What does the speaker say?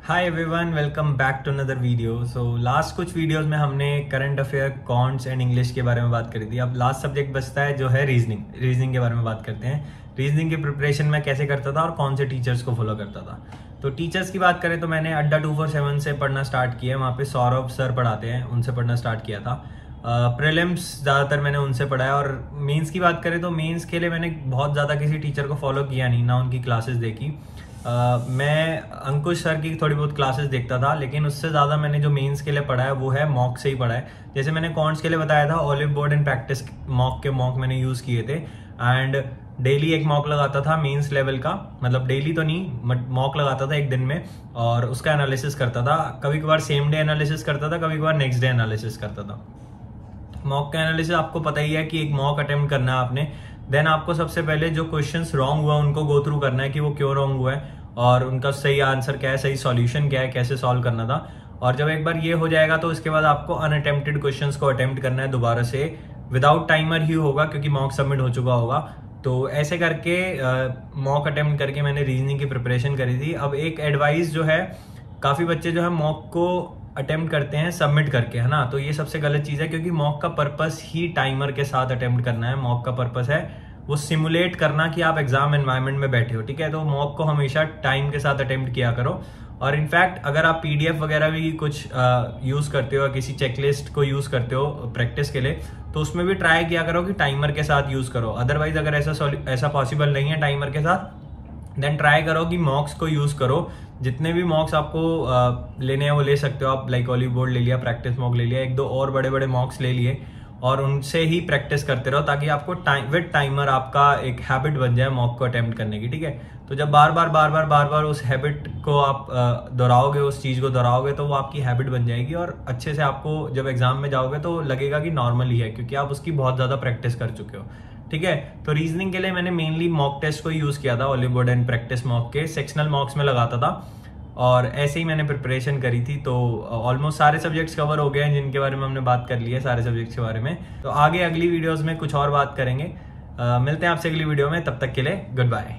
Hi everyone, welcome back to another video. So last कुछ videos में हमने current affair, contents and English के बारे में बात करी थी। अब लास्ट सब्जेक्ट बचता है जो है रीजनिंग के बारे में बात करते हैं। रीजनिंग की प्रिपरेशन मैं कैसे करता था और कौन से टीचर्स को फॉलो करता था। तो टीचर्स की बात करें तो मैंने अड्डा 247 से पढ़ना स्टार्ट किया। वहाँ पे सौरभ सर पढ़ाते हैं, उनसे पढ़ना स्टार्ट किया था। प्रीलिम्स ज़्यादातर मैंने उनसे पढ़ा है। और मेंस की बात करें तो मेंस के लिए मैंने बहुत ज़्यादा किसी टीचर को फॉलो किया नहीं, ना उनकी क्लासेस देखी। मैं अंकुश सर की थोड़ी बहुत क्लासेस देखता था, लेकिन उससे ज़्यादा मैंने जो मेंस के लिए पढ़ा है वो है मॉक से ही पढ़ा है। जैसे मैंने कॉन्ट्स के लिए बताया था, olive board and practice mock मैंने यूज़ किए थे। एंड डेली एक मॉक लगाता था मेंस लेवल का, मतलब डेली तो नहीं, मॉक लगाता था एक दिन में और उसका एनालिसिस करता था। कभी कभार सेम डे एनालिसिस करता था, कभी कभार नेक्स्ट डे एनालिसिस करता था। मॉक का एनालिसिस आपको पता ही है कि एक मॉक अटेम्प्ट करना है आपने, देन आपको सबसे पहले जो क्वेश्चंस रॉन्ग हुआ उनको गो थ्रू करना है कि वो क्यों रॉन्ग हुआ है और उनका सही आंसर क्या है, सही सॉल्यूशन क्या है, कैसे सॉल्व करना था। और जब एक बार ये हो जाएगा तो उसके बाद आपको अनअटेम्प्टेड क्वेश्चंस को अटेम्प्ट करना है दोबारा से। विदाउट टाइमर ही होगा क्योंकि मॉक सबमिट हो चुका होगा। तो ऐसे करके मॉक अटेम्प्ट करके मैंने रीजनिंग की प्रिपरेशन करी थी। अब एक एडवाइस जो है, काफ़ी बच्चे जो है मॉक को अटेम्प्ट करते हैं सबमिट करके, है ना। तो ये सबसे गलत चीज़ है क्योंकि मॉक का पर्पस ही टाइमर के साथ अटेम्प्ट करना है। मॉक का पर्पस है वो सिमुलेट करना कि आप एग्जाम एनवायरनमेंट में बैठे हो, ठीक है। तो मॉक को हमेशा टाइम के साथ अटेम्प्ट किया करो। और इनफैक्ट अगर आप पीडीएफ वगैरह भी कुछ यूज़ करते हो, किसी चेकलिस्ट को यूज़ करते हो प्रैक्टिस के लिए, तो उसमें भी ट्राई किया करो कि टाइमर के साथ यूज़ करो। अदरवाइज अगर ऐसा पॉसिबल नहीं है टाइमर के साथ, देन ट्राई करो कि मॉक्स को यूज़ करो। जितने भी मॉक्स आपको लेने हैं वो ले सकते हो आप, लाइक ऑलिव बोर्ड ले लिया, प्रैक्टिस मॉक ले लिया, एक दो और बड़े बड़े मॉक्स ले लिए और उनसे ही प्रैक्टिस करते रहो ताकि आपको विद टाइमर आपका एक हैबिट बन जाए मॉक को अटेम्प्ट करने की, ठीक है। तो जब बार बार उस हैबिट को आप दोहराओगे, उस चीज़ को दोहराओगे, तो वो आपकी हैबिट बन जाएगी और अच्छे से आपको जब एग्जाम में जाओगे तो लगेगा कि नॉर्मल ही है क्योंकि आप उसकी बहुत ज़्यादा प्रैक्टिस कर चुके हो, ठीक है। तो रीजनिंग के लिए मैंने मेनली मॉक टेस्ट को यूज़ किया था। Olive board and practice mock के सेक्शनल मॉक्स में लगाता था और ऐसे ही मैंने प्रिपरेशन करी थी। तो ऑलमोस्ट सारे सब्जेक्ट्स कवर हो गए हैं जिनके बारे में हमने बात कर ली है, सारे सब्जेक्ट्स के बारे में। तो आगे अगली वीडियोस में कुछ और बात करेंगे। मिलते हैं आपसे अगली वीडियो में, तब तक के लिए गुड बाय।